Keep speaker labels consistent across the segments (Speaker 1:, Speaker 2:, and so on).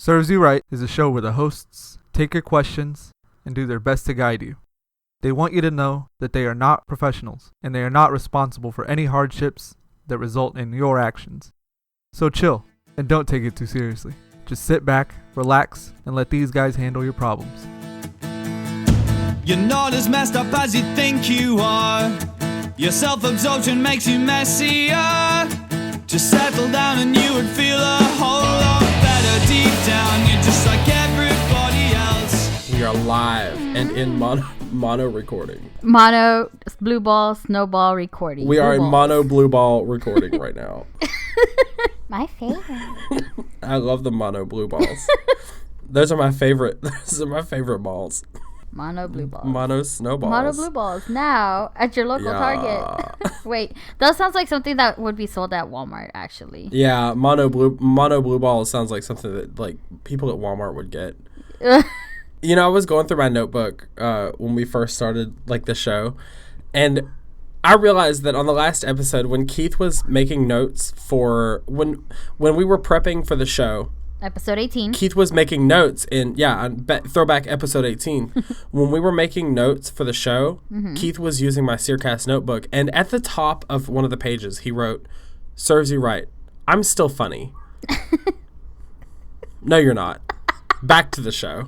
Speaker 1: Serves You Right is a show where the hosts take your questions and do their best to guide you. They want you to know that they are not professionals and they are not responsible for any hardships that result in your actions. So chill and don't take it too seriously. Just sit back, relax, and let these guys handle your problems.
Speaker 2: You're not as messed up as you think you are. Your self-absorption makes you messier. Just settle down and you would feel a whole lot better deep down. You're just like everybody else.
Speaker 3: We are live and in mono recording.
Speaker 4: Mono blue ball snowball recording.
Speaker 3: We are in mono blue ball recording right now.
Speaker 4: My favorite.
Speaker 3: I love the mono blue balls. Those are my favorite. Those are my favorite balls.
Speaker 4: Mono blue balls.
Speaker 3: Mono snowballs.
Speaker 4: Mono blue balls now at your local Target. Wait, that sounds like something that would be sold at Walmart, actually.
Speaker 3: Yeah, mono blue balls sounds like something that like people at Walmart would get. You know, I was going through my notebook when we first started like the show, and I realized that on the last episode when Keith was making notes for when we were prepping for the show.
Speaker 4: Episode 18.
Speaker 3: Keith was making notes in, throwback episode 18. When we were making notes for the show, Keith was using my SYRCast notebook. And at the top of one of the pages, he wrote, "Serves you right. I'm still funny." No, you're not. Back to the show.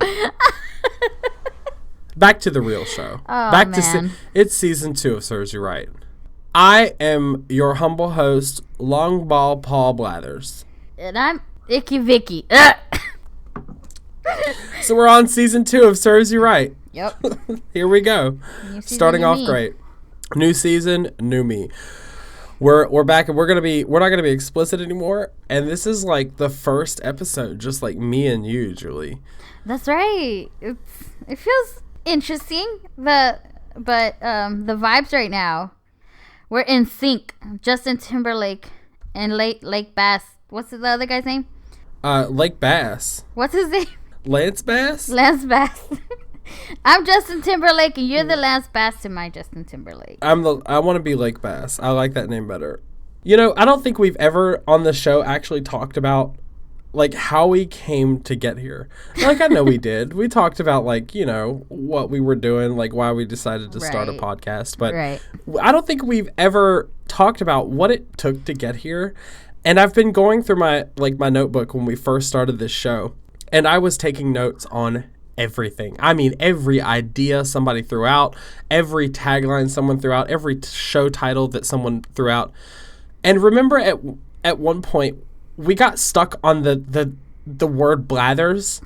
Speaker 3: Back to the real show.
Speaker 4: Oh,
Speaker 3: Back
Speaker 4: man.
Speaker 3: It's season 2 of Serves You Right. I am your humble host, Long Ball Paul Blathers.
Speaker 4: And I'm Icky Vicky.
Speaker 3: So we're on season 2 of Serves You Right.
Speaker 4: Yep.
Speaker 3: Here we go. Starting off great. New season, new me. We're back and we're not gonna be explicit anymore. And this is like the first episode, just like me and you, Julie.
Speaker 4: That's right. It feels interesting, but the vibes right now, we're in sync. Justin Timberlake and Lake Bass. What's the other guy's name?
Speaker 3: Lake Bass.
Speaker 4: What's his name?
Speaker 3: Lance Bass?
Speaker 4: Lance Bass. I'm Justin Timberlake and you're the Lance Bass to my Justin Timberlake.
Speaker 3: I want to be Lake Bass. I like that name better. You know, I don't think we've ever on the show actually talked about like how we came to get here. Like I know we did. We talked about like, you know, what we were doing, like why we decided to start a podcast, but I don't think we've ever talked about what it took to get here. And I've been going through my notebook when we first started this show, and I was taking notes on everything. I mean, every idea somebody threw out, every tagline someone threw out, every show title that someone threw out. And remember at one point we got stuck on the word blathers.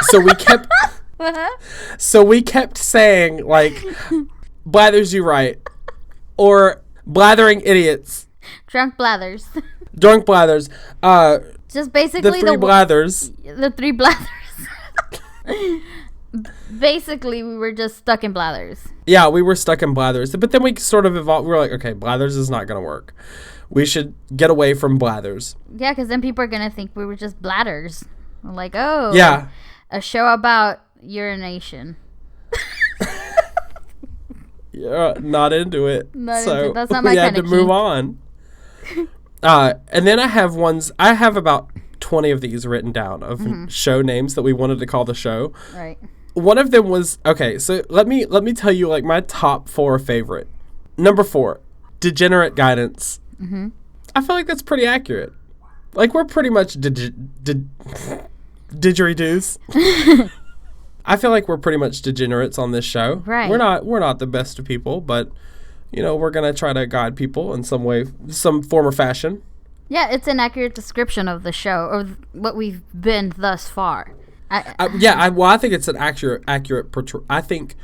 Speaker 3: So we kept saying like blathers you right or blathering idiots.
Speaker 4: Drunk blathers.
Speaker 3: Drunk blathers.
Speaker 4: Just basically
Speaker 3: the three blathers.
Speaker 4: The three blathers. Basically, we were just stuck in blathers.
Speaker 3: Yeah, we were stuck in blathers. But then we sort of evolved. We were like, okay, blathers is not going to work. We should get away from blathers.
Speaker 4: Yeah, because then people are going to think we were just bladders. Like, oh.
Speaker 3: Yeah.
Speaker 4: A show about urination.
Speaker 3: Yeah, not into it.
Speaker 4: That's not my kind of
Speaker 3: We had to move on. And then I have about 20 of these written down of show names that we wanted to call the show.
Speaker 4: Right.
Speaker 3: One of them was, okay, so let me tell you like my top 4 favorite. Number 4, Degenerate Guidance. Mm-hmm. I feel like that's pretty accurate. Like we're pretty much didgeridoos. I feel like we're pretty much degenerates on this show.
Speaker 4: Right.
Speaker 3: We're not the best of people, but you know, we're going to try to guide people in some way, some form or fashion.
Speaker 4: Yeah, it's an accurate description of the show, or what we've been thus far.
Speaker 3: I think it's an accurate portrayal. I think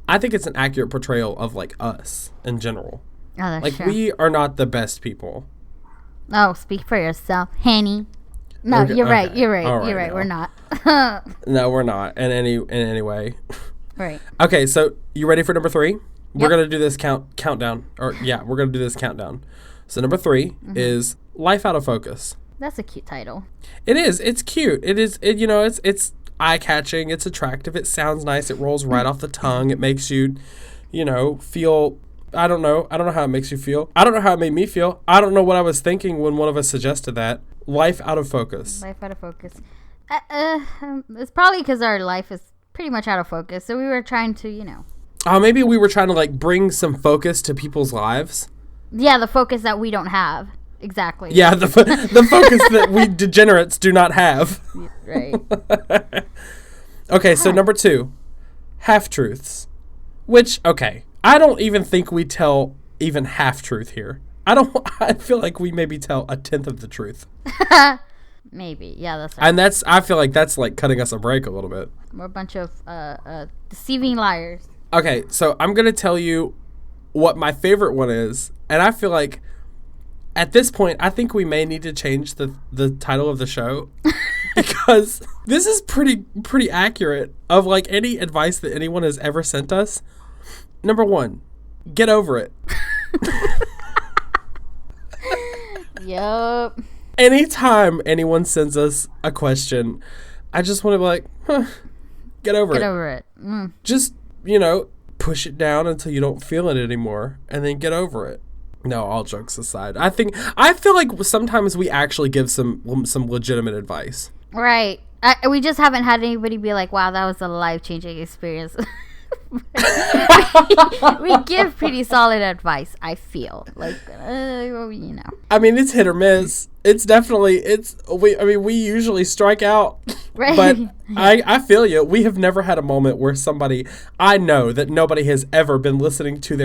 Speaker 3: it's an accurate portrayal of, like, us in general.
Speaker 4: Oh, that's
Speaker 3: like,
Speaker 4: true.
Speaker 3: we are not the best people.
Speaker 4: Oh, speak for yourself, Henny. No,
Speaker 3: okay,
Speaker 4: you're right.
Speaker 3: okay.
Speaker 4: You're right.
Speaker 3: Right,
Speaker 4: you're right.
Speaker 3: no.
Speaker 4: We're not.
Speaker 3: No, we're not in any way.
Speaker 4: Right.
Speaker 3: Okay, so you ready for number 3?
Speaker 4: Yep.
Speaker 3: We're gonna do this countdown. We're gonna do this countdown. So number 3 is Life Out of Focus.
Speaker 4: That's a cute title.
Speaker 3: It is. It's cute. It is. You know, it's eye catching. It's attractive. It sounds nice. It rolls right off the tongue. It makes you, you know, feel. I don't know how it makes you feel. I don't know how it made me feel. I don't know what I was thinking when one of us suggested that. Life Out of Focus.
Speaker 4: Life Out of Focus. It's probably because our life is pretty much out of focus. So we were trying to,
Speaker 3: Maybe we were trying to like bring some focus to people's lives.
Speaker 4: Yeah, the focus that we don't have. Exactly.
Speaker 3: Yeah, the focus that we degenerates do not have.
Speaker 4: Right.
Speaker 3: Okay, so number 2, half-truths. Which, okay, I don't even think we tell even half-truth here. I feel like we maybe tell a tenth of the truth.
Speaker 4: Maybe. Yeah, that's right.
Speaker 3: And I feel like that's like cutting us a break a little bit.
Speaker 4: We're a bunch of deceiving liars.
Speaker 3: Okay, so I'm going to tell you what my favorite one is. And I feel like at this point, I think we may need to change the title of the show because this is pretty accurate of like any advice that anyone has ever sent us. Number 1, get over it.
Speaker 4: Yup.
Speaker 3: Anytime anyone sends us a question, I just want to be like, get over it.
Speaker 4: Get over it.
Speaker 3: Just, push it down until you don't feel it anymore and then get over it. No, all jokes aside. I feel like sometimes we actually give some legitimate advice.
Speaker 4: Right. We just haven't had anybody be like, wow, that was a life-changing experience. we give pretty solid advice, I feel. Like,
Speaker 3: I mean, it's hit or miss. We usually strike out.
Speaker 4: Right.
Speaker 3: But I feel you. We have never had a moment where I know that nobody has ever been listening to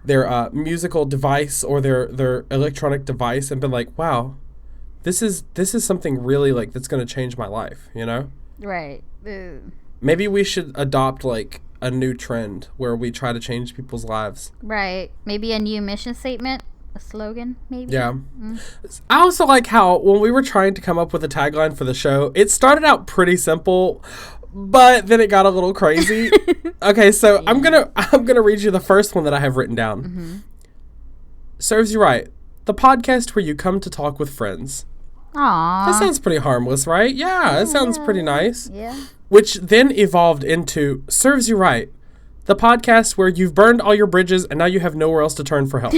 Speaker 3: their musical device or their electronic device and been like, wow, this is something really like that's going to change my life,
Speaker 4: Right.
Speaker 3: Maybe we should adopt like a new trend where we try to change people's lives.
Speaker 4: Right. Maybe a new mission statement, a slogan, maybe.
Speaker 3: Yeah. I also like how when we were trying to come up with a tagline for the show, it started out pretty simple, but then it got a little crazy. Okay, so I'm gonna read you the first one that I have written down. Mm-hmm. Serves you right. The podcast where you come to talk with friends.
Speaker 4: Aww.
Speaker 3: That sounds pretty harmless, right? Yeah, it sounds pretty nice.
Speaker 4: Yeah.
Speaker 3: Which then evolved into Serves You Right, the podcast where you've burned all your bridges and now you have nowhere else to turn for help.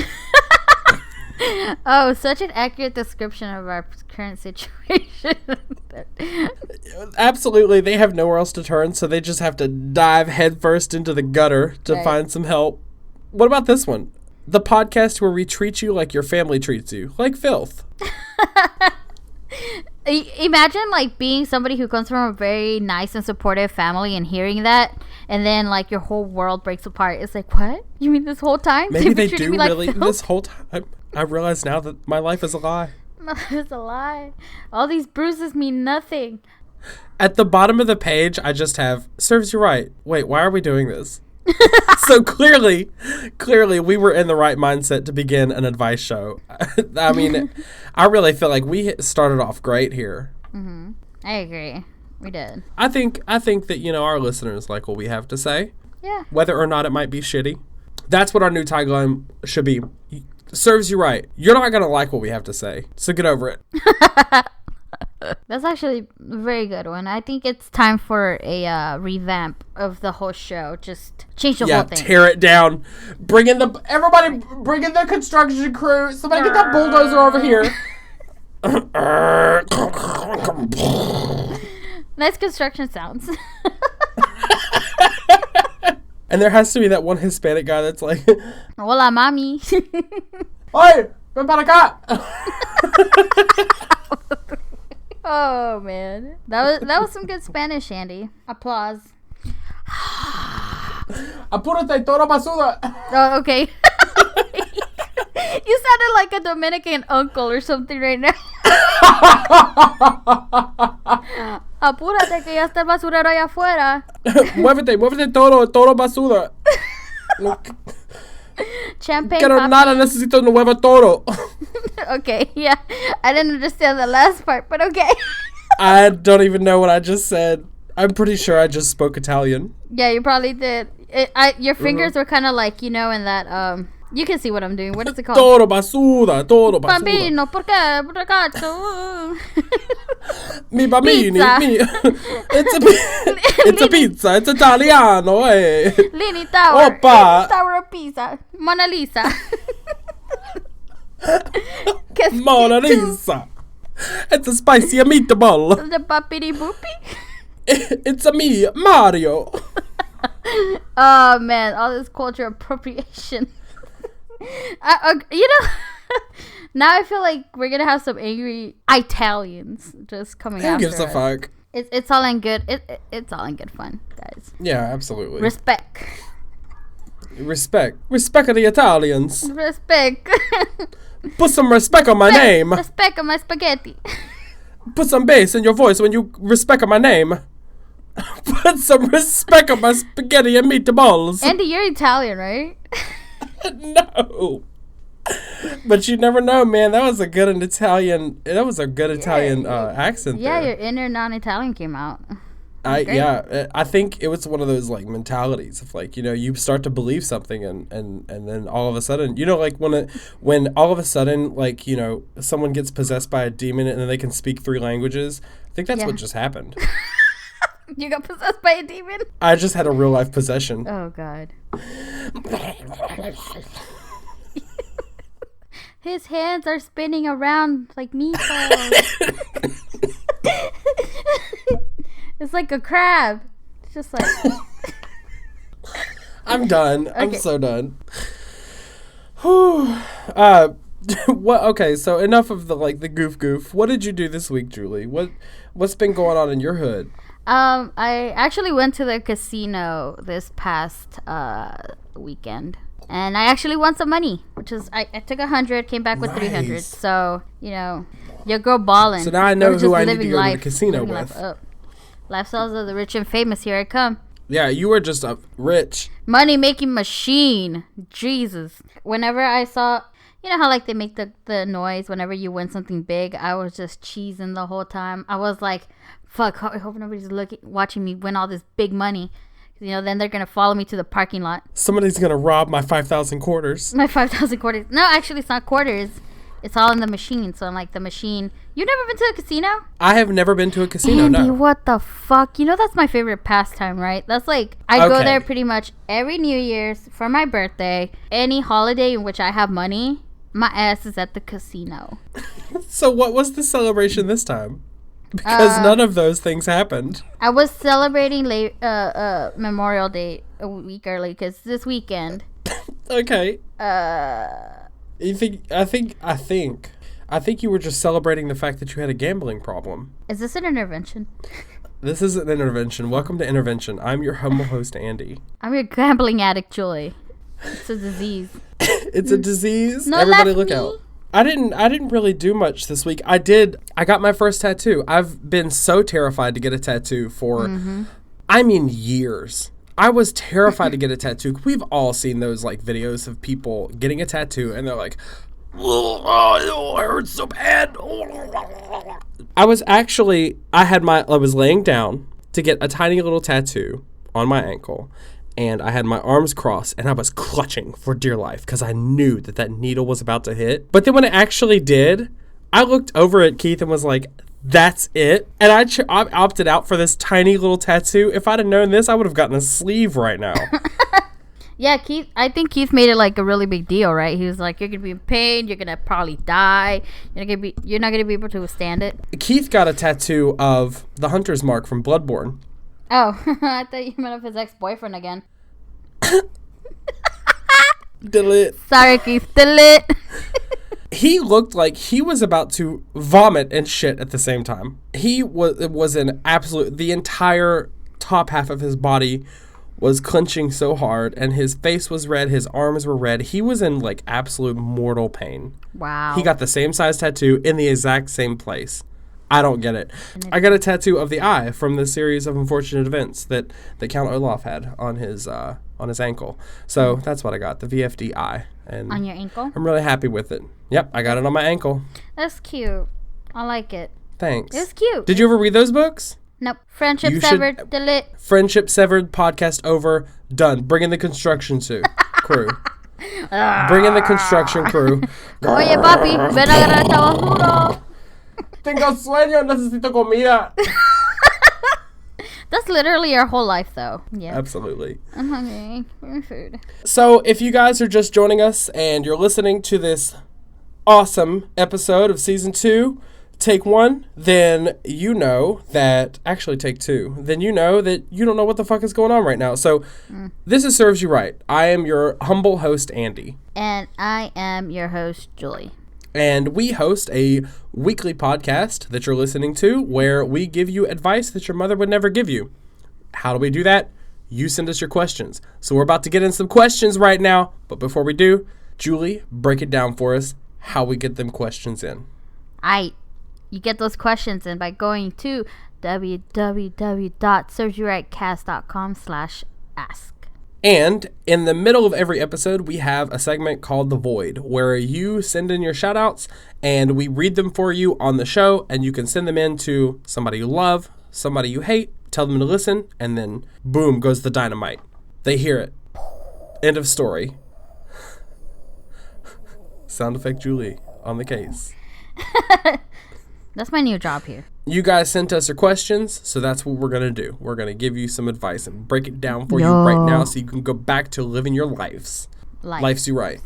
Speaker 4: Oh, such an accurate description of our current situation.
Speaker 3: Absolutely, they have nowhere else to turn, so they just have to dive headfirst into the gutter to find some help. What about this one? The podcast where we treat you like your family treats you, like filth.
Speaker 4: Imagine like being somebody who comes from a very nice and supportive family and hearing that, and then like your whole world breaks apart. It's like, what? You mean this whole time?
Speaker 3: Maybe they do really. This whole time, I realize now that my life is a lie.
Speaker 4: My life is a lie. All these bruises mean nothing.
Speaker 3: At the bottom of the page, I just have serves you right. Wait, why are we doing this? So clearly we were in the right mindset to begin an advice show. I mean, I really feel like we started off great here.
Speaker 4: Mm-hmm. I agree. We did.
Speaker 3: I think that, our listeners like what we have to say.
Speaker 4: Yeah.
Speaker 3: Whether or not it might be shitty. That's what our new tagline should be. Serves you right. You're not going to like what we have to say, so get over it.
Speaker 4: That's actually a very good one. I think it's time for a revamp of the whole show. Just change the whole thing. Yeah,
Speaker 3: tear it down. Bring in the construction crew. Somebody get that bulldozer over here.
Speaker 4: Nice construction sounds.
Speaker 3: And there has to be that one Hispanic guy that's like,
Speaker 4: hola, mami.
Speaker 3: Oye, ven para acá.
Speaker 4: Oh man, that was some good Spanish, Andy. Applause.
Speaker 3: Apúrate, toro basura.
Speaker 4: Oh, okay. You sounded like a Dominican uncle or something right now. Apúrate que ya está el basurero allá afuera.
Speaker 3: Muévete, toro basura.
Speaker 4: Champagne.
Speaker 3: Pero nada, necesito un nuevo toro.
Speaker 4: Okay, yeah. I didn't understand the last part, but okay.
Speaker 3: I don't even know what I just said. I'm pretty sure I just spoke Italian.
Speaker 4: Yeah, you probably did. Your fingers were kind of like, in that, you can see what I'm doing. What is it called?
Speaker 3: Toro basura.
Speaker 4: Bambino, perché? Ragazzo.
Speaker 3: Mi bambini. It's a pizza. It's Italiano, eh.
Speaker 4: Leaning Tower.
Speaker 3: Opa.
Speaker 4: Tower of Pisa. Mona Lisa.
Speaker 3: Mona Lisa. It's a spicy meatball.
Speaker 4: The boppity boopy.
Speaker 3: It's a me, Mario.
Speaker 4: Oh man, all this culture appropriation. Now I feel like we're gonna have some angry Italians just coming after us.
Speaker 3: Who gives a fuck?
Speaker 4: It's all in good. It's all in good fun, guys.
Speaker 3: Yeah, absolutely.
Speaker 4: Respect.
Speaker 3: Respect of the Italians.
Speaker 4: Respect.
Speaker 3: Put some respect on my name.
Speaker 4: Respect on my spaghetti.
Speaker 3: Put some bass in your voice when you respect on my name. Put some respect on my spaghetti and meatballs.
Speaker 4: Andy, you're Italian, right?
Speaker 3: No. But you never know, man. That was a good Italian. That was a good Italian accent.
Speaker 4: Yeah,
Speaker 3: there.
Speaker 4: your inner non-Italian came out.
Speaker 3: I think it was one of those like mentalities of like, you start to believe something and then all of a sudden, like when all of a sudden like, someone gets possessed by a demon and then they can speak 3 languages. I think that's what just happened.
Speaker 4: You got possessed by a demon?
Speaker 3: I just had a real life possession.
Speaker 4: Oh God. His hands are spinning around like meatballs. It's like a crab. It's just like...
Speaker 3: I'm done.
Speaker 4: Okay.
Speaker 3: I'm so done. Okay, so enough of the goof. What did you do this week, Julie? What's been going on in your hood?
Speaker 4: I actually went to the casino this past weekend. And I actually won some money, which is, I took 100, came back with 300. So, your girl ballin'.
Speaker 3: So now I know who I need to go to the casino with.
Speaker 4: Lifestyles of the rich and famous, here I come.
Speaker 3: Yeah, you were just rich.
Speaker 4: Money making machine. Jesus. Whenever I saw, how like they make the noise whenever you win something big, I was just cheesing the whole time. I was like, fuck, I hope nobody's watching me win all this big money. Then they're going to follow me to the parking lot.
Speaker 3: Somebody's going to rob my 5,000 quarters.
Speaker 4: My 5,000 quarters. No, actually, it's not quarters. It's all in the machine. So, like, the machine. You've never been to a casino?
Speaker 3: I have never been to a casino,
Speaker 4: Andy,
Speaker 3: no.
Speaker 4: what the fuck? That's my favorite pastime, right? That's like, I go there pretty much every New Year's for my birthday. Any holiday in which I have money, my ass is at the casino.
Speaker 3: So, what was the celebration this time? Because none of those things happened.
Speaker 4: I was celebrating Memorial Day a week early because this weekend.
Speaker 3: Okay. I think you were just celebrating the fact that you had a gambling problem.
Speaker 4: Is this an intervention?
Speaker 3: This is an intervention. Welcome to Intervention. I'm your humble host, Andy.
Speaker 4: I'm your gambling addict, Julie. It's a disease.
Speaker 3: It's a disease?
Speaker 4: No,
Speaker 3: everybody look out. I didn't really do much this week. I got my first tattoo. I've been so terrified to get a tattoo for, years. I was terrified to get a tattoo. We've all seen those like videos of people getting a tattoo and they're like, oh, it hurts so bad. I was laying down to get a tiny little tattoo on my ankle. And I had my arms crossed, and I was clutching for dear life because I knew that needle was about to hit. But then when it actually did, I looked over at Keith and was like, that's it? And I opted out for this tiny little tattoo. If I'd have known this, I would have gotten a sleeve right now.
Speaker 4: Yeah, Keith. I think Keith made it like a really big deal, right? He was like, you're going to be in pain. You're going to probably die. You're not going to be able to withstand it.
Speaker 3: Keith got a tattoo of the hunter's mark from Bloodborne.
Speaker 4: Oh, I thought you meant of his ex-boyfriend again.
Speaker 3: Delete.
Speaker 4: Sorry, Keith. Delete.
Speaker 3: He looked like he was about to vomit and shit at the same time. It was an absolute... The entire top half of his body was clenching so hard, and his face was red, his arms were red. He was in, like, absolute mortal pain.
Speaker 4: Wow.
Speaker 3: He got the same size tattoo in the exact same place. I don't get it. I got a tattoo of the eye from the series of unfortunate events that Count Olaf had on his ankle. So that's what I got, the VFD eye. And
Speaker 4: on your ankle?
Speaker 3: I'm really happy with it. Yep, I got it on my ankle.
Speaker 4: That's cute. I like it.
Speaker 3: Thanks.
Speaker 4: It's cute.
Speaker 3: Did you ever read those books?
Speaker 4: Nope. Friendship severed. Delete.
Speaker 3: Friendship severed. Podcast over. Done. Bring in the construction crew. Bring in the construction crew.
Speaker 4: Oye, papi, ven a agarrar trabajo.
Speaker 3: Tengo sueño, necesito comida.
Speaker 4: That's literally our whole life, though. Yeah.
Speaker 3: Absolutely.
Speaker 4: I'm hungry. Give me food.
Speaker 3: So, if you guys are just joining us and you're listening to this awesome episode of Season 2, take one, then you know that, actually take two, then you know that you don't know what the fuck is going on right now. So this is Serves You Right. I am your humble host, Andy.
Speaker 4: And I am your host, Julie.
Speaker 3: And we host a weekly podcast that you're listening to where we give you advice that your mother would never give you. How do we do that? You send us your questions. So we're about to get in some questions right now. But before we do, Julie, break it down for us how we get them questions in.
Speaker 4: You get those questions in by going to www.serveyourightcast.com/ask.
Speaker 3: And in the middle of every episode, we have a segment called The Void, where you send in your shout-outs, and we read them for you on the show, and you can send them in to somebody you love, somebody you hate, tell them to listen, and then boom goes the dynamite. They hear it. End of story. Sound effect Julie on the case.
Speaker 4: That's my new job here.
Speaker 3: You guys sent us your questions, so that's what we're going to do. We're going to give you some advice and break it down for you right now so you can go back to living your lives. Life's You Right.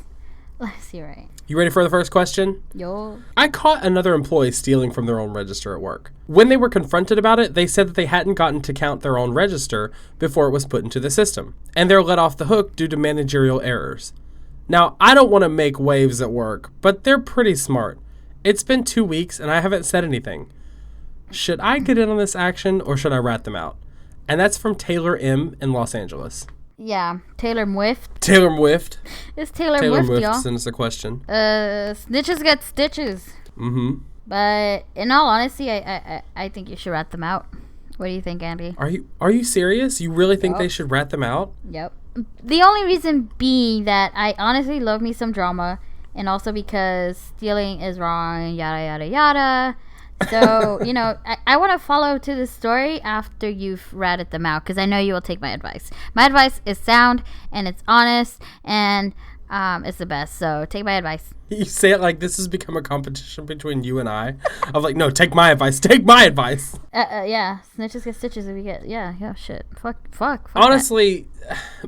Speaker 4: Life's You Right.
Speaker 3: You ready for the first question?
Speaker 4: Yo.
Speaker 3: I caught another employee stealing from their own register at work. When they were confronted about it, they said that they hadn't gotten to count their own register before it was put into the system, and they're let off the hook due to managerial errors. Now, I don't want to make waves at work, but they're pretty smart. It's been 2 weeks, and I haven't said anything. Should I get in on this action, or should I rat them out? And that's from Taylor M. in Los Angeles.
Speaker 4: Yeah, Taylor Mwift.
Speaker 3: Taylor Mwift.
Speaker 4: It's Taylor Mwift, y'all.
Speaker 3: Sends us a question.
Speaker 4: Snitches get stitches.
Speaker 3: Mm-hmm.
Speaker 4: But in all honesty, I think you should rat them out. What do you think, Andy?
Speaker 3: Are you serious? You really think they should rat them out?
Speaker 4: Yep. The only reason being that I honestly love me some drama, and also because stealing is wrong, yada, yada, yada. So, I want to follow to the story after you've ratted them out, because I know you will take my advice. My advice is sound, and it's honest, and it's the best. So, take my advice.
Speaker 3: You say it like this has become a competition between you and I. I'm like, no, take my advice. Take my advice.
Speaker 4: Yeah. Snitches get stitches if you get, yeah, shit. Fuck.
Speaker 3: Honestly,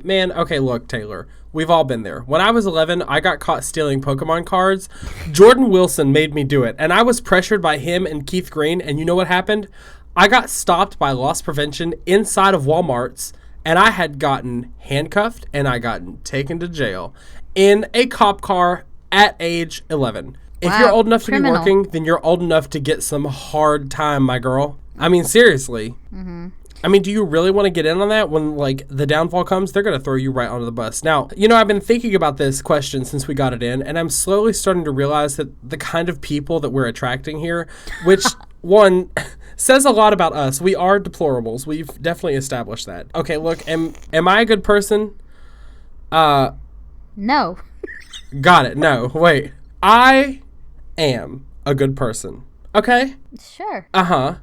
Speaker 3: man, okay, look, Taylor. We've all been there. When I was 11, I got caught stealing Pokemon cards. Jordan Wilson made me do it, and I was pressured by him and Keith Green, and you know what happened? I got stopped by loss prevention inside of Walmart's, and I had gotten handcuffed, and I got taken to jail in a cop car at age 11. If you're old enough to be working, then you're old enough to get some hard time, my girl. I mean, seriously. Mm-hmm. I mean, do you really want to get in on that when, the downfall comes? They're going to throw you right onto the bus. Now, I've been thinking about this question since we got it in, and I'm slowly starting to realize that the kind of people that we're attracting here, which, one, says a lot about us. We are deplorables. We've definitely established that. Okay, look, am I a good person?
Speaker 4: No.
Speaker 3: Got it. No, wait. I am a good person. Okay?
Speaker 4: Sure.
Speaker 3: Uh-huh.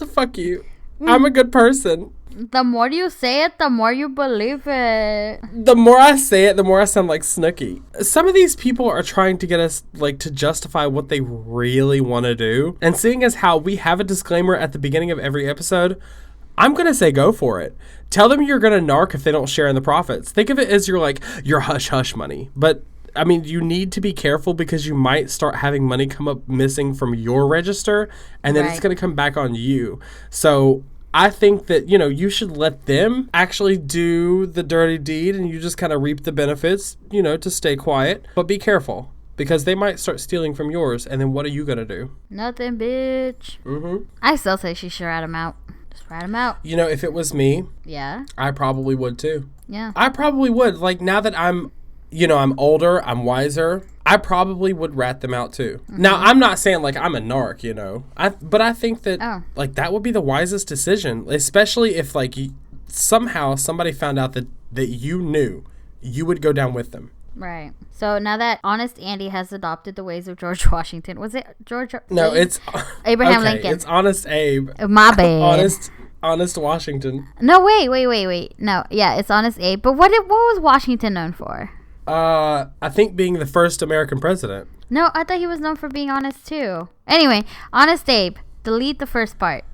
Speaker 3: Fuck you. I'm a good person.
Speaker 4: The more you say it, the more you believe it.
Speaker 3: The more I say it, the more I sound like Snooki. Some of these people are trying to get us, to justify what they really want to do. And seeing as how we have a disclaimer at the beginning of every episode, I'm going to say go for it. Tell them you're going to narc if they don't share in the profits. Think of it as your hush-hush money. But, I mean, you need to be careful because you might start having money come up missing from your register, and then it's going to come back on you. So I think that, you should let them actually do the dirty deed, and you just kind of reap the benefits, to stay quiet. But be careful, because they might start stealing from yours, and then what are you going to do?
Speaker 4: Nothing, bitch.
Speaker 3: Mm-hmm.
Speaker 4: I still say she should rat him out. Just rat him out.
Speaker 3: If it was me,
Speaker 4: yeah,
Speaker 3: I probably would too.
Speaker 4: Yeah.
Speaker 3: I probably would. Now that I'm older, I'm wiser, I probably would rat them out too. Mm-hmm. Now, I'm not saying I'm a narc, but I think that that would be the wisest decision, especially if somehow somebody found out that you knew, you would go down with them.
Speaker 4: Right. So now that Honest Andy has adopted the ways of George Washington, was it George?
Speaker 3: No, it's
Speaker 4: Abraham Lincoln.
Speaker 3: It's Honest Abe.
Speaker 4: My bad.
Speaker 3: Honest Washington.
Speaker 4: No, wait. No, yeah, it's Honest Abe. But what was Washington known for?
Speaker 3: I think being the first American president.
Speaker 4: No, I thought he was known for being honest too. Anyway, Honest Abe. Delete the first part.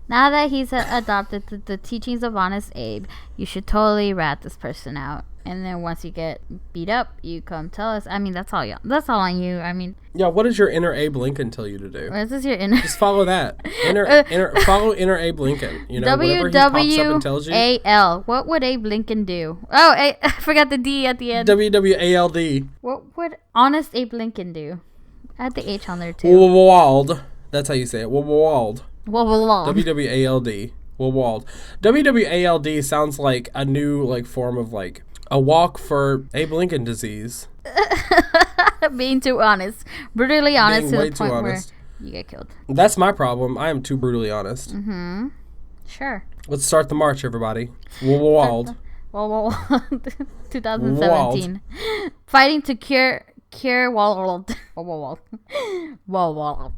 Speaker 4: Now that he's adopted the teachings of Honest Abe, you should totally rat this person out. And then once you get beat up, you come tell us. I mean, that's all on you. I mean,
Speaker 3: Yeah, what does your inner Abe Lincoln tell you to do?
Speaker 4: this is your inner.
Speaker 3: Just follow that. Follow inner Abe Lincoln. You know, whatever he pops up and tells you.
Speaker 4: WWAL. What would Abe Lincoln do? Oh, I forgot the D at the end.
Speaker 3: WWALD.
Speaker 4: What would honest Abe Lincoln do? I had the H on there too.
Speaker 3: WWALD. That's how you say it. WWALD.
Speaker 4: WWALD.
Speaker 3: WWALD. WWALD. WWALD sounds like a new like form of like a walk for Abe Lincoln disease.
Speaker 4: Being too honest. Brutally honest
Speaker 3: Being
Speaker 4: to
Speaker 3: way
Speaker 4: the
Speaker 3: too
Speaker 4: point
Speaker 3: honest.
Speaker 4: where you get killed.
Speaker 3: That's my problem. I am too brutally honest.
Speaker 4: Mm-hmm. Sure.
Speaker 3: Let's start the march, everybody. WWALD.
Speaker 4: 2017. Fighting to cure WWALD. WWALD.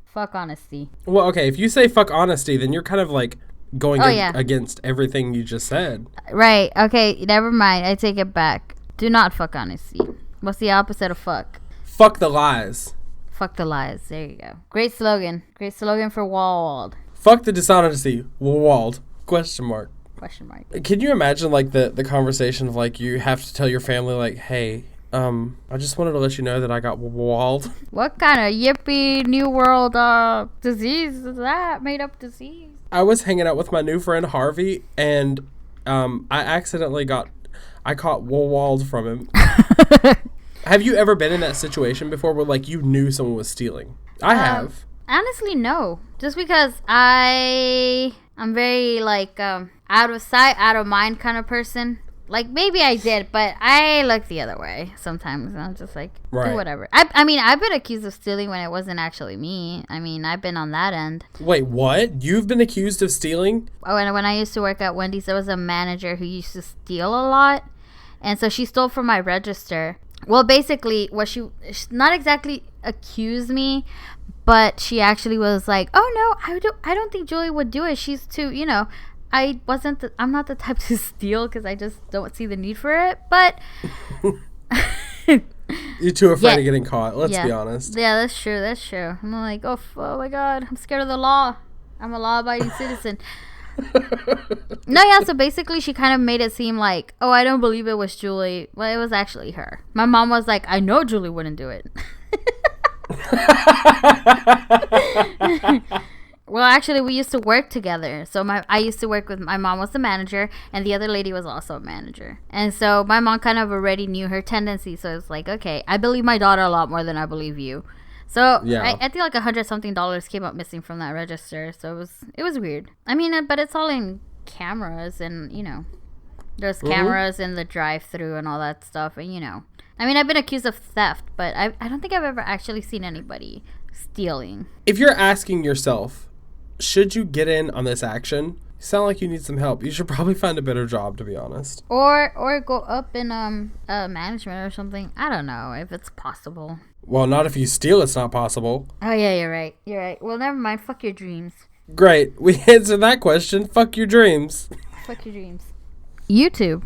Speaker 4: Fuck honesty.
Speaker 3: Well, okay, if you say fuck honesty, then you're kind of like going
Speaker 4: yeah.
Speaker 3: against everything you just said.
Speaker 4: Right. Okay, never mind. I take it back. Do not fuck honesty. What's the opposite of fuck?
Speaker 3: Fuck the lies.
Speaker 4: Fuck the lies. There you go. Great slogan. Great slogan for WWALD.
Speaker 3: Fuck the dishonesty. WWALD. Question mark.
Speaker 4: Question mark.
Speaker 3: Can you imagine like the conversation of like you have to tell your family like, hey, I just wanted to let you know that I got WWALD.
Speaker 4: What kind of yippee new world disease is that? Made up disease?
Speaker 3: I was hanging out with my new friend Harvey, and I caught WWALD from him. Have you ever been in that situation before where like you knew someone was stealing? I have.
Speaker 4: Honestly, no. Just because I'm very like out of sight, out of mind kind of person. Like, maybe I did, but I look the other way sometimes. And I'm just like, do whatever. I mean, I've been accused of stealing when it wasn't actually me. I mean, I've been on that end.
Speaker 3: Wait, what? You've been accused of stealing?
Speaker 4: When I used to work at Wendy's, there was a manager who used to steal a lot. And so she stole from my register. Well, basically, she not exactly accused me, but she actually was like, oh, no, I don't think Julie would do it. She's too, I'm not the type to steal because I just don't see the need for it, but
Speaker 3: you're too afraid of getting caught. Let's be honest.
Speaker 4: Yeah, that's true. I'm like, oh my God, I'm scared of the law. I'm a law-abiding citizen. No, yeah, so basically she kind of made it seem like, oh, I don't believe it was Julie. Well, it was actually her. My mom was like, I know Julie wouldn't do it. Well, actually, we used to work together. So I used to work with, my mom was the manager, and the other lady was also a manager. And so my mom kind of already knew her tendency. So it's like, okay, I believe my daughter a lot more than I believe you. So I think like $100-something came up missing from that register. So it was weird. I mean, but it's all in cameras, and there's cameras in the drive-through and all that stuff, and I mean, I've been accused of theft, but I don't think I've ever actually seen anybody stealing.
Speaker 3: If you're asking yourself, should you get in on this action? You sound like you need some help. You should probably find a better job, to be honest.
Speaker 4: Or go up in management or something. I don't know if it's possible.
Speaker 3: Well, not if you steal, it's not possible.
Speaker 4: Oh, yeah, you're right. Well, never mind. Fuck your dreams.
Speaker 3: Great. We answered that question. Fuck your dreams.
Speaker 4: Fuck your dreams. YouTube.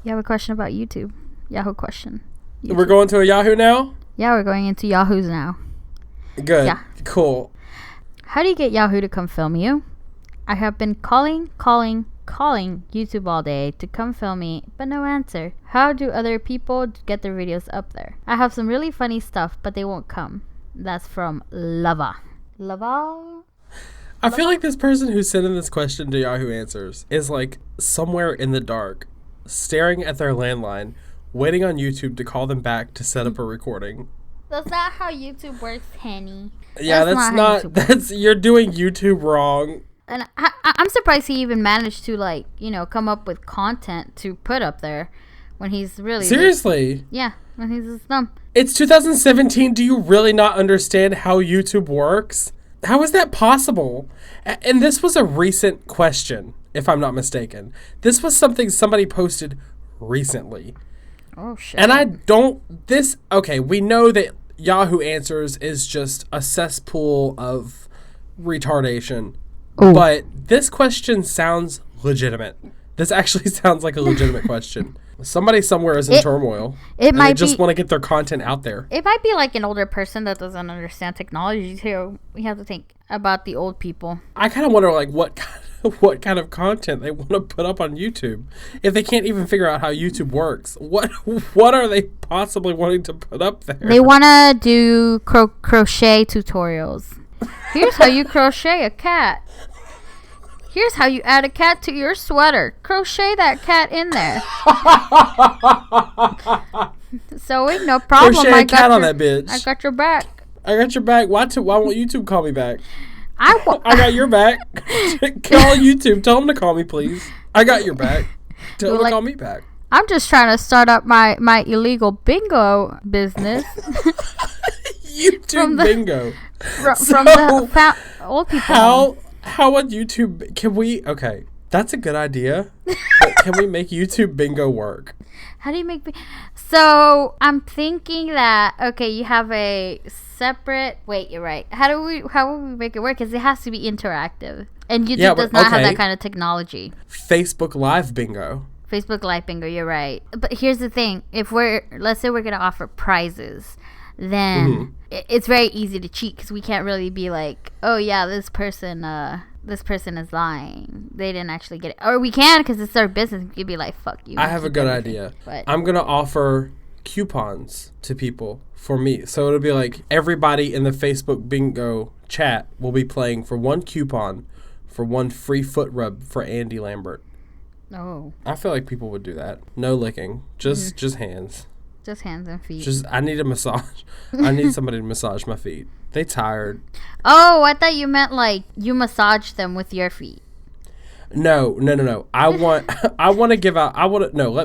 Speaker 4: You have a question about YouTube? Yahoo question. YouTube.
Speaker 3: We're going to a Yahoo now?
Speaker 4: Yeah, we're going into Yahoo's now.
Speaker 3: Good.
Speaker 4: Yeah.
Speaker 3: Cool.
Speaker 4: How do you get Yahoo to come film you? I have been calling YouTube all day to come film me, but no answer. How do other people get their videos up there? I have some really funny stuff, but they won't come. That's from Lava.
Speaker 3: I feel like this person who's sending this question to Yahoo Answers is like somewhere in the dark, staring at their landline, waiting on YouTube to call them back to set up a recording.
Speaker 4: That's not how YouTube works, Henny.
Speaker 3: Yeah, that's you're doing YouTube wrong.
Speaker 4: And I'm surprised he even managed to come up with content to put up there when he's really
Speaker 3: seriously.
Speaker 4: When he's this dumb.
Speaker 3: It's 2017. Do you really not understand how YouTube works? How is that possible? And this was a recent question, if I'm not mistaken. This was something somebody posted recently.
Speaker 4: Oh shit.
Speaker 3: And we know that Yahoo Answers is just a cesspool of retardation. Ooh. But this question sounds legitimate. This actually sounds like a legitimate question. Somebody somewhere is in turmoil. They just want to get their content out there.
Speaker 4: It might be like an older person that doesn't understand technology too. We have to think about the old people.
Speaker 3: I kind of wonder what what kind of content they want to put up on YouTube. If they can't even figure out how YouTube works, what are they possibly wanting to put up there?
Speaker 4: They want to do crochet tutorials. Here's how you crochet a cat. Here's how you add a cat to your sweater. Crochet that cat in there. Zoe, no problem.
Speaker 3: Crochet a cat on that bitch.
Speaker 4: I got your back.
Speaker 3: I got your back. Why won't YouTube call me back?
Speaker 4: I
Speaker 3: got your back. Call YouTube. Tell them to call me, please. I got your back. Tell them to call me back.
Speaker 4: I'm just trying to start up my illegal bingo business.
Speaker 3: YouTube bingo.
Speaker 4: From the old people.
Speaker 3: How would YouTube... Can we... Okay. That's a good idea. But can we make YouTube bingo work?
Speaker 4: How do you make... So, I'm thinking that... Okay, you have a separate... Wait, you're right. How would we make it work? Because it has to be interactive. And YouTube does not have that kind of technology.
Speaker 3: Facebook Live bingo.
Speaker 4: Facebook Live bingo, you're right. But here's the thing. Let's say we're going to offer prizes, then it's very easy to cheat because we can't really be like, oh yeah, this person is lying. They didn't actually get it. Or we can because it's their business. We could be like, fuck you.
Speaker 3: I have a good idea.
Speaker 4: But
Speaker 3: I'm going to offer coupons to people for me. So it'll be like everybody in the Facebook bingo chat will be playing for one coupon for one free foot rub for Andy Lambert.
Speaker 4: Oh.
Speaker 3: I feel like people would do that. No licking. Just hands.
Speaker 4: Just hands and feet.
Speaker 3: I need a massage. I need somebody to massage my feet. They tired.
Speaker 4: Oh, I thought you meant like you massage them with your feet.
Speaker 3: No. Let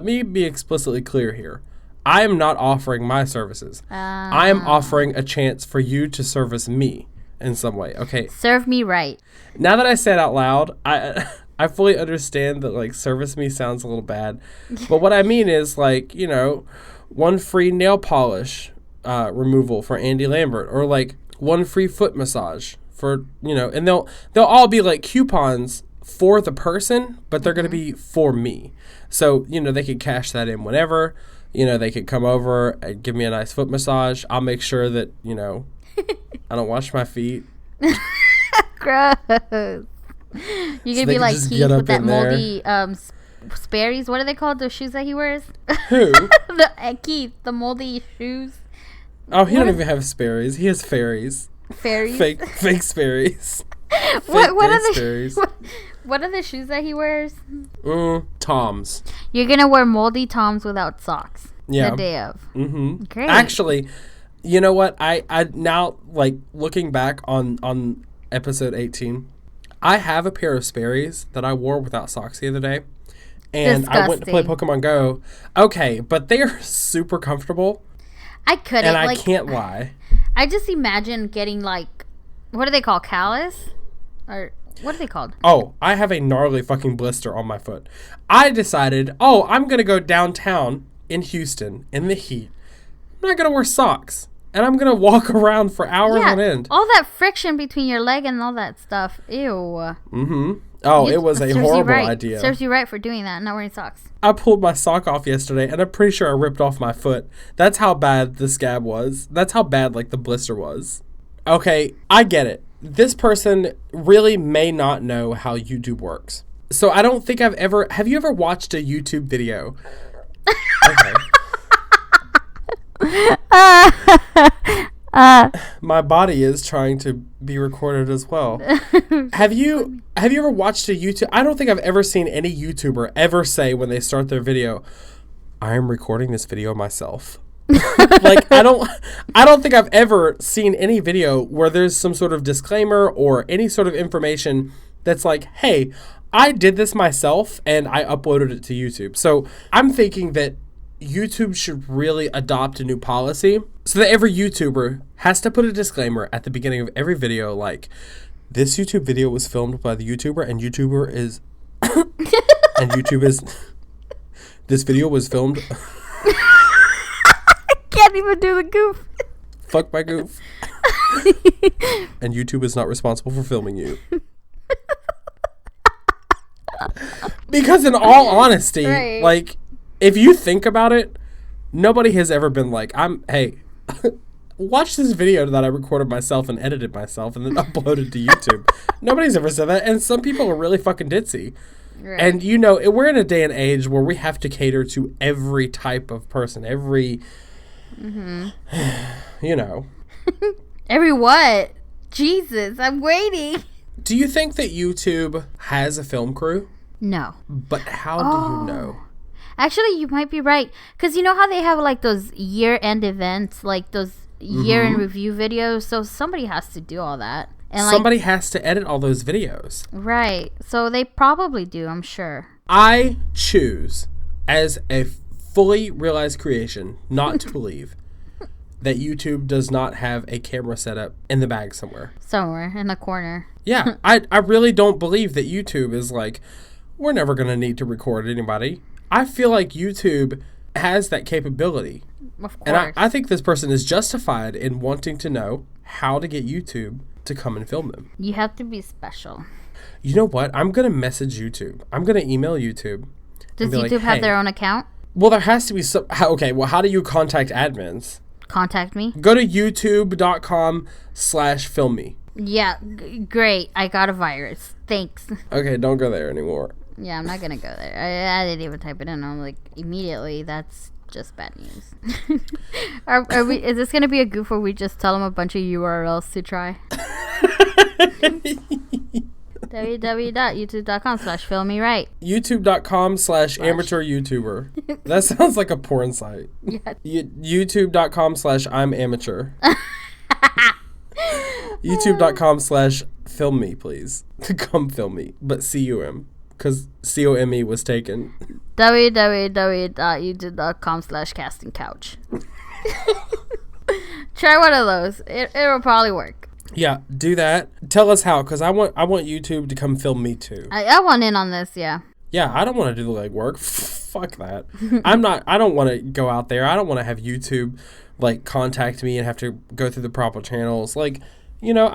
Speaker 3: me be explicitly clear here. I am not offering my services. I am offering a chance for you to service me in some way. Okay.
Speaker 4: Serve me right.
Speaker 3: Now that I say it out loud, I fully understand that like service me sounds a little bad. But what I mean is like, one free nail polish removal for Andy Lambert, or like one free foot massage for, and they'll all be like coupons for the person, but they're going to be for me. So, they could cash that in whenever, they could come over and give me a nice foot massage. I'll make sure that, I don't wash my feet.
Speaker 4: Gross. You're going to be like Keith with that moldy Sperry's. What are they called? Those shoes that he wears?
Speaker 3: Who?
Speaker 4: Keith, the moldy shoes.
Speaker 3: Oh, he don't even have Sperry's. He has fairies.
Speaker 4: Fairies?
Speaker 3: Fake Sperry's.
Speaker 4: What are the shoes that he wears?
Speaker 3: Toms.
Speaker 4: You're going to wear moldy Toms without socks.
Speaker 3: Yeah.
Speaker 4: The day of.
Speaker 3: Mm-hmm.
Speaker 4: Great.
Speaker 3: Actually, you know what? I now, like, looking back on episode 18, I have a pair of Sperry's that I wore without socks the other day. And
Speaker 4: Disgusting.
Speaker 3: I went to play Pokemon Go. Okay, but they are super comfortable.
Speaker 4: I couldn't.
Speaker 3: And I can't lie.
Speaker 4: I just imagine getting like, what do they call, callus? Or what are they called?
Speaker 3: Oh, I have a gnarly fucking blister on my foot. I decided, I'm going to go downtown in Houston in the heat. I'm not going to wear socks. And I'm going to walk around for hours on end.
Speaker 4: All that friction between your leg and all that stuff. Ew.
Speaker 3: Mm-hmm. Oh, it was a horrible idea.
Speaker 4: Serves you right for doing that, not wearing socks.
Speaker 3: I pulled my sock off yesterday, and I'm pretty sure I ripped off my foot. That's how bad the scab was. That's how bad, like, the blister was. Okay, I get it. This person really may not know how YouTube works. So I don't think have you ever watched a YouTube video? Okay. My body is trying to be recorded as well. Have you ever watched a YouTube? I don't think I've ever seen any YouTuber ever say when they start their video, "I am recording this video myself." Like I don't think I've ever seen any video where there's some sort of disclaimer or any sort of information that's like, "Hey, I did this myself and I uploaded it to YouTube." So I'm thinking that YouTube should really adopt a new policy so that every YouTuber has to put a disclaimer at the beginning of every video like, this YouTube video was filmed by the YouTuber and YouTuber is and YouTube is this video was filmed
Speaker 4: I can't even do the goof.
Speaker 3: Fuck my goof. And YouTube is not responsible for filming you. Because in all honesty, like if you think about it, nobody has ever been like, watch this video that I recorded myself and edited myself and then uploaded to YouTube. Nobody's ever said that. And some people are really fucking ditzy.
Speaker 4: Right.
Speaker 3: And, you know, we're in a day and age where we have to cater to every type of person. Every, you know.
Speaker 4: Every what? Jesus, I'm waiting.
Speaker 3: Do you think that YouTube has a film crew?
Speaker 4: No.
Speaker 3: But how do you know?
Speaker 4: Actually, you might be right. Because you know how they have like those year-end events, like those year-end review videos? So somebody has to do all that. And
Speaker 3: somebody has to edit all those videos.
Speaker 4: Right. So they probably do, I'm sure.
Speaker 3: I choose, as a fully realized creation, not to believe that YouTube does not have a camera set up in the bag somewhere.
Speaker 4: Somewhere in the corner.
Speaker 3: Yeah, I really don't believe that YouTube is like, we're never going to need to record anybody. I feel like YouTube has that capability.
Speaker 4: Of course.
Speaker 3: And I think this person is justified in wanting to know how to get YouTube to come and film them.
Speaker 4: You have to be special.
Speaker 3: You know what? I'm going to message YouTube. I'm going to email YouTube.
Speaker 4: Does YouTube have their own account?
Speaker 3: Well, there has to be some... Okay, well, how do you contact admins?
Speaker 4: Contact me.
Speaker 3: Go to youtube.com/filmme.
Speaker 4: Yeah, great. I got a virus. Thanks.
Speaker 3: Okay, don't go there anymore.
Speaker 4: Yeah, I'm not going to go there. I didn't even type it in. I'm like, immediately, that's just bad news. Is this going to be a goof where we just tell them a bunch of URLs to try? www.youtube.com/filmmeright.
Speaker 3: youtube.com/amateur YouTuber. That sounds like a porn site.
Speaker 4: Yeah.
Speaker 3: youtube.com/I'm amateur. youtube.com/film me, please. Come film me. But CUM. Because COME was taken.
Speaker 4: www.youtube.com/castingcouch. Try one of those. It'll probably work.
Speaker 3: Yeah, do that. Tell us how, because I want YouTube to come film me too.
Speaker 4: I want in on this, yeah.
Speaker 3: Yeah, I don't want to do the legwork. Fuck that. I don't want to go out there. I don't want to have YouTube like contact me and have to go through the proper channels. Like, you know,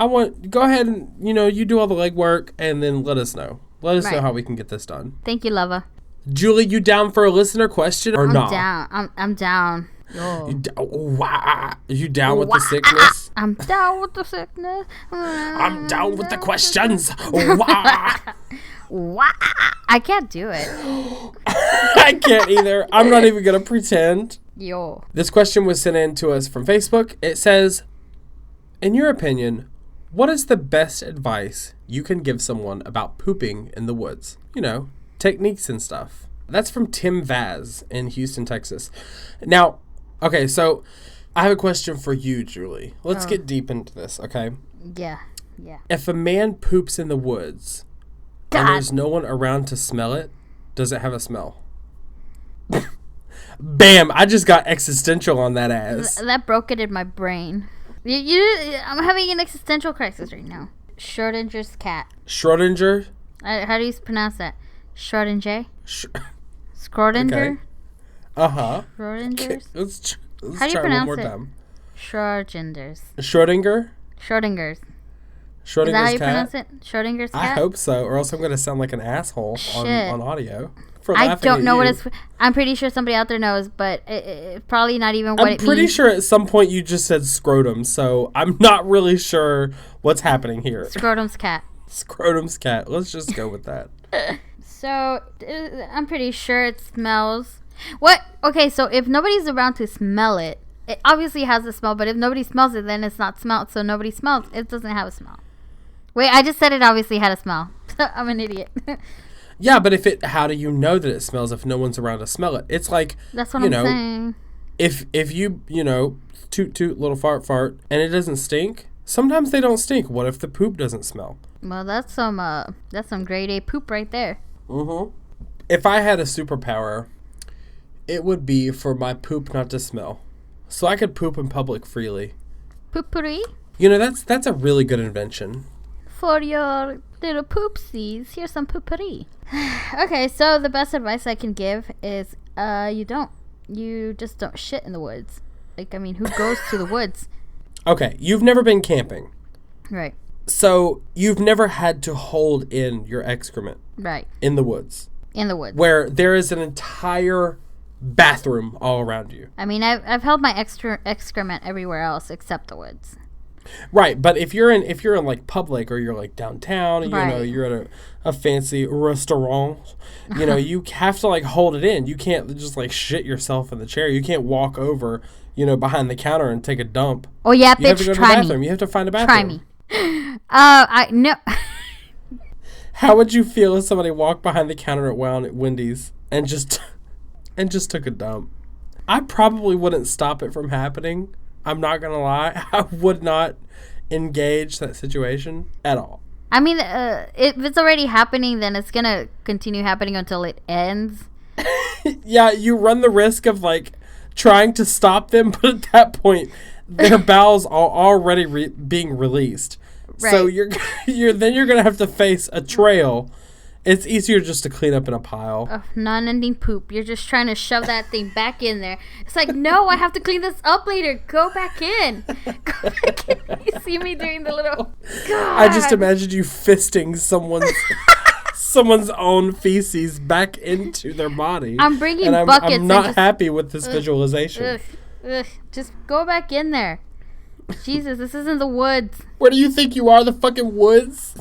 Speaker 3: go ahead and, you know, you do all the legwork and then let us know. Let us know how we can get this done.
Speaker 4: Thank you, lover.
Speaker 3: Julie, you down for a listener question or not?
Speaker 4: I'm down.
Speaker 3: You down with the sickness?
Speaker 4: I'm down with the sickness.
Speaker 3: I'm down with the questions.
Speaker 4: I can't do it.
Speaker 3: I can't either. I'm not even going to pretend.
Speaker 4: Yo.
Speaker 3: This question was sent in to us from Facebook. It says, in your opinion, what is the best advice you can give someone about pooping in the woods? You know, techniques and stuff. That's from Tim Vaz in Houston, Texas. Now, okay, so I have a question for you, Julie. Let's get deep into this, okay?
Speaker 4: Yeah.
Speaker 3: If a man poops in the woods and there's no one around to smell it, does it have a smell? Bam! I just got existential on that ass.
Speaker 4: That broke it in my brain. I'm having an existential crisis right now. Schrodinger's cat.
Speaker 3: Schrodinger?
Speaker 4: How do you pronounce that? Schrodinger? Schrodinger?
Speaker 3: Okay. Uh-huh.
Speaker 4: Schrodinger's?
Speaker 3: Let's
Speaker 4: How do you
Speaker 3: try
Speaker 4: pronounce
Speaker 3: one more
Speaker 4: it?
Speaker 3: time.
Speaker 4: Schrodinger's.
Speaker 3: Schrodinger?
Speaker 4: Schrodinger's.
Speaker 3: Schrodinger's
Speaker 4: Is that how you
Speaker 3: cat?
Speaker 4: pronounce it? Schrodinger's cat?
Speaker 3: I hope so, or else I'm going to sound like an asshole on audio.
Speaker 4: I don't know what it's... I'm pretty sure somebody out there knows, but it probably not even what it means.
Speaker 3: I'm pretty sure at some point you just said scrotum, so I'm not really sure what's happening here.
Speaker 4: Scrotum's cat.
Speaker 3: Scrotum's cat. Let's just go with that.
Speaker 4: So, I'm pretty sure it smells... What? Okay, so if nobody's around to smell it, it obviously has a smell, but if nobody smells it, then it's not smelled, so nobody smells. It doesn't have a smell. Wait, I just said it obviously had a smell. I'm an idiot.
Speaker 3: Yeah, but how do you know that it smells if no one's around to smell it? It's like,
Speaker 4: that's what I'm saying.
Speaker 3: If you, toot toot little fart and it doesn't stink, sometimes they don't stink. What if the poop doesn't smell?
Speaker 4: Well, that's some grade A poop right there.
Speaker 3: Mm-hmm. If I had a superpower, it would be for my poop not to smell. So I could poop in public freely.
Speaker 4: Poopery?
Speaker 3: That's a really good invention.
Speaker 4: For your little poopsies, here's some poopery. Okay, so the best advice I can give is you just don't shit in the woods. Like, I mean, who goes to the woods?
Speaker 3: Okay, you've never been camping.
Speaker 4: Right.
Speaker 3: So you've never had to hold in your excrement.
Speaker 4: Right.
Speaker 3: In the woods.
Speaker 4: In the woods.
Speaker 3: Where there is an entire bathroom all around you.
Speaker 4: I mean, I've held my excrement everywhere else except the woods.
Speaker 3: Right, but if you're in like public or you're like downtown, you know, you're at a fancy restaurant, you know, you have to like hold it in. You can't just like shit yourself in the chair. You can't walk over, you know, behind the counter and take a dump.
Speaker 4: Oh yeah,
Speaker 3: you have to
Speaker 4: bitch,
Speaker 3: go to
Speaker 4: try
Speaker 3: the bathroom.
Speaker 4: me.
Speaker 3: You have to find a bathroom.
Speaker 4: Try me. I no.
Speaker 3: How would you feel if somebody walked behind the counter at Wendy's and just took a dump? I probably wouldn't stop it from happening. I'm not going to lie. I would not engage that situation at all.
Speaker 4: I mean, if it's already happening, then it's going to continue happening until it ends.
Speaker 3: Yeah, you run the risk of, like, trying to stop them, but at that point, their bowels are already being released. Right. So you're then you're going to have to face a trail. It's easier just to clean up in a pile.
Speaker 4: Of non-ending poop. You're just trying to shove that thing back in there. It's like, no, I have to clean this up later. Go back in. Go back in. You see me doing the little... God.
Speaker 3: I just imagined you fisting someone's own feces back into their body.
Speaker 4: I'm bringing buckets.
Speaker 3: I'm not happy with this visualization.
Speaker 4: Just go back in there. Jesus, this isn't the woods.
Speaker 3: Where do you think you are? The fucking woods?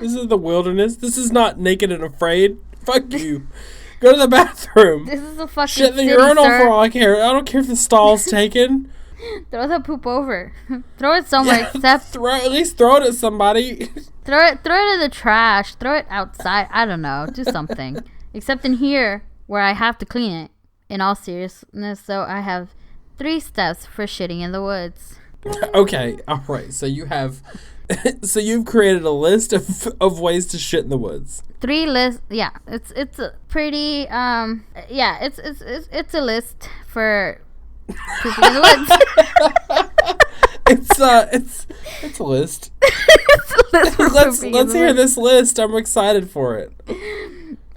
Speaker 3: This is the wilderness. This is not Naked and Afraid. Fuck you. Go to the bathroom.
Speaker 4: This is a fucking
Speaker 3: shit in the
Speaker 4: city,
Speaker 3: urinal
Speaker 4: sir.
Speaker 3: for all I care. I don't care if the stall's taken.
Speaker 4: Throw the poop over. Throw it somewhere except...
Speaker 3: At least throw it at somebody.
Speaker 4: Throw it in the trash. Throw it outside. I don't know. Do something. Except in here, where I have to clean it. In all seriousness, so I have 3 steps for shitting in the woods.
Speaker 3: Okay. All right. So you have... So you've created a list of ways to shit in the woods.
Speaker 4: 3 lists. Yeah, it's a pretty yeah, it's a list for pooping in the woods.
Speaker 3: It's a list.
Speaker 4: It's a list for pooping
Speaker 3: let's
Speaker 4: in the
Speaker 3: hear
Speaker 4: woods.
Speaker 3: this list. I'm excited for it.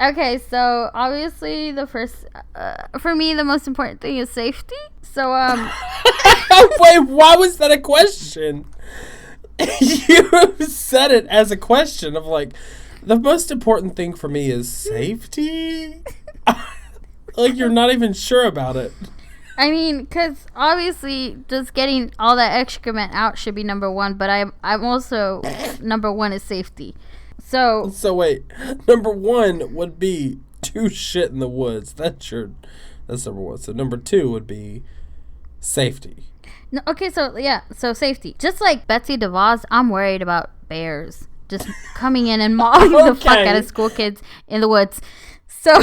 Speaker 4: Okay, so obviously the first for me the most important thing is safety. So
Speaker 3: Wait, why was that a question? You said it as a question of like, the most important thing for me is safety. Like you're not even sure about it.
Speaker 4: I mean, because obviously just getting all that excrement out should be number 1, but I'm also number 1 is safety. So
Speaker 3: wait, number 1 would be to shit in the woods. That's number 1. So number 2 would be safety.
Speaker 4: No, okay, so yeah, so safety. Just like Betsy DeVos, I'm worried about bears just coming in and mauling the fuck out of school kids in the woods. So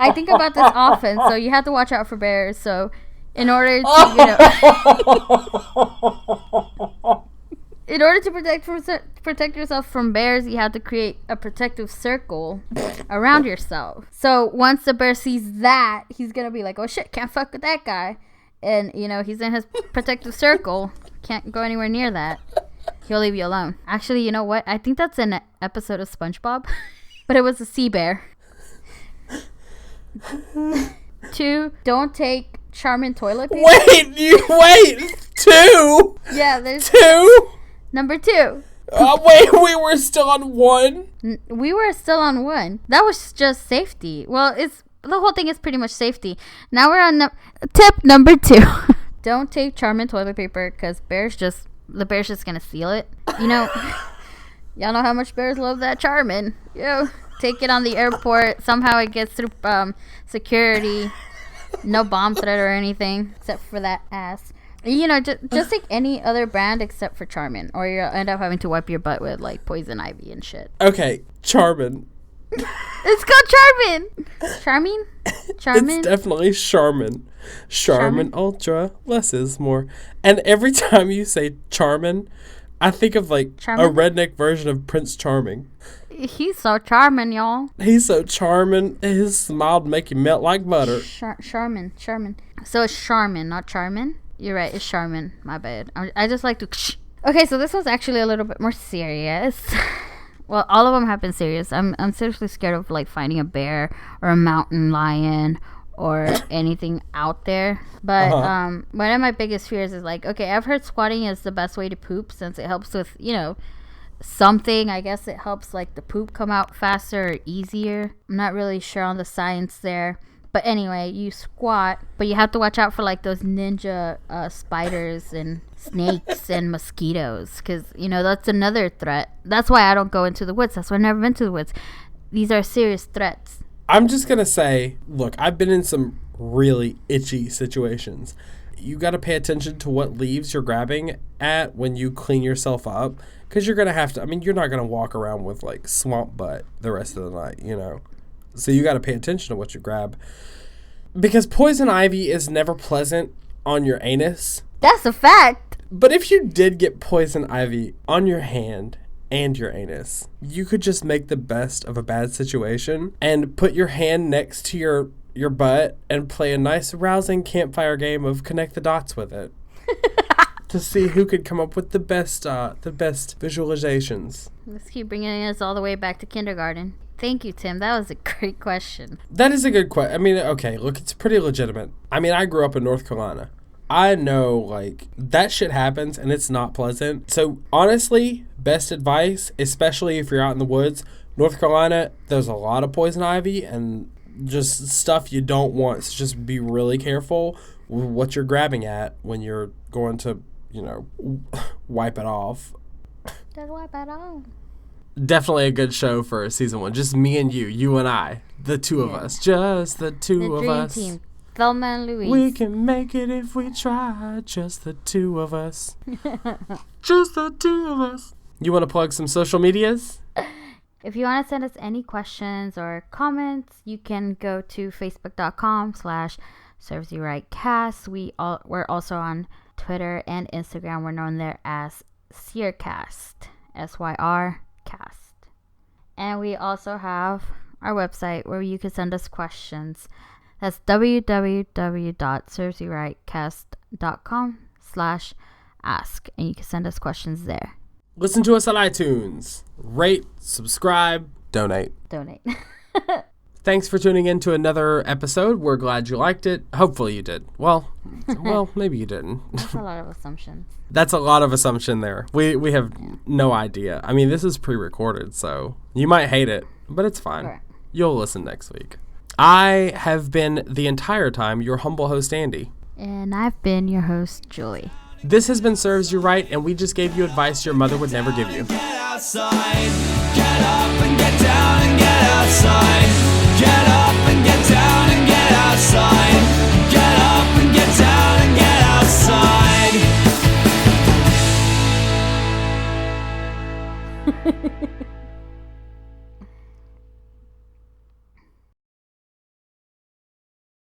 Speaker 4: I think about this often. So you have to watch out for bears. So in order to, in order to protect yourself from bears, you have to create a protective circle around yourself. So once the bear sees that, he's gonna be like, "Oh shit, can't fuck with that guy," and he's in his protective circle, can't go anywhere near that. He'll leave you alone. Actually, you know what? I think that's an episode of SpongeBob, but it was a sea bear. 2, don't take Charmin toilet paper.
Speaker 3: Wait, 2?
Speaker 4: Yeah, there's
Speaker 3: 2?
Speaker 4: Number 2.
Speaker 3: Wait, we were still on 1?
Speaker 4: We were still on 1. That was just safety. Well, the whole thing is pretty much safety. Now we're on tip number 2. Don't take Charmin toilet paper because the bear's just gonna steal it. Y'all know how much bears love that Charmin. Take it on the airport. Somehow it gets through security. No bomb threat or anything except for that ass. Just take any other brand except for Charmin, or you'll end up having to wipe your butt with like poison ivy and shit.
Speaker 3: Okay, Charmin.
Speaker 4: It's called Charmin. Charmin?
Speaker 3: It's definitely Charmin. Charmin Ultra. Less is more. And every time you say Charmin, I think of like
Speaker 4: Charmin?
Speaker 3: a redneck version of Prince Charming.
Speaker 4: He's so charming, y'all.
Speaker 3: He's so charming. His smile would make you melt like butter.
Speaker 4: Charmin. So it's Charmin, not Charmin. You're right, it's Charmin. My bad. I just like to... Okay, so this was actually a little bit more serious. Well, all of them have been serious. I'm seriously scared of like finding a bear or a mountain lion or anything out there. But one of my biggest fears is like, okay, I've heard squatting is the best way to poop since it helps with, something. I guess it helps like the poop come out faster or easier. I'm not really sure on the science there. But anyway, you squat, but you have to watch out for like those ninja spiders and snakes and mosquitoes, because, you know, that's another threat. That's why I don't go into the woods. That's why I've never been to the woods. These are serious threats.
Speaker 3: I'm just going to say, look, I've been in some really itchy situations. You got to pay attention to what leaves you're grabbing at when you clean yourself up, because you're going to have to, I mean, you're not going to walk around with like swamp butt the rest of the night, you know. So you got to pay attention to what you grab, because poison ivy is never pleasant on your anus.
Speaker 4: That's a fact.
Speaker 3: But if you did get poison ivy on your hand and your anus, you could just make the best of a bad situation and put your hand next to your butt and play a nice rousing campfire game of connect the dots with it to see who could come up with the best visualizations.
Speaker 4: Let's keep bringing us all the way back to kindergarten. Thank you, Tim. That was a great question.
Speaker 3: That is a good question. I mean, okay, look, it's pretty legitimate. I mean, I grew up in North Carolina. I know, like, that shit happens and it's not pleasant. So, honestly, best advice, especially if you're out in the woods, North Carolina, there's a lot of poison ivy and just stuff you don't want. So just be really careful with what you're grabbing at when you're going to, you know, wipe it off.
Speaker 4: Just wipe it off.
Speaker 3: Definitely a good show for season 1. Just me and you and I, the two of us, just the two of us.
Speaker 4: The dream team, Thelma and Louise.
Speaker 3: We can make it if we try, just the two of us. Just the two of us. You want to plug some social medias?
Speaker 4: If you want to send us any questions or comments, you can go to facebook.com/servesyouRightCast. We're also on Twitter and Instagram. We're known there as SYRCast, SYRCast. And we also have our website where you can send us questions. That's www.servesyouRightCast.com/ask. And you can send us questions there.
Speaker 3: Listen to us on iTunes. Rate, subscribe, donate. Thanks for tuning in to another episode. We're glad you liked it. Hopefully you did. Well, maybe you didn't.
Speaker 4: That's a lot of assumptions.
Speaker 3: That's a lot of assumption there. We have no idea. I mean, this is pre-recorded, so you might hate it, but it's fine.
Speaker 4: Sure.
Speaker 3: You'll listen next week. I have been the entire time your humble host, Andy.
Speaker 4: And I've been your host, Julie.
Speaker 3: This has been Serves You Right, and we just gave you advice your mother would never give you.
Speaker 2: Get outside, get up and get down and get outside. Get up and get down and get outside. Get up and get down and get outside.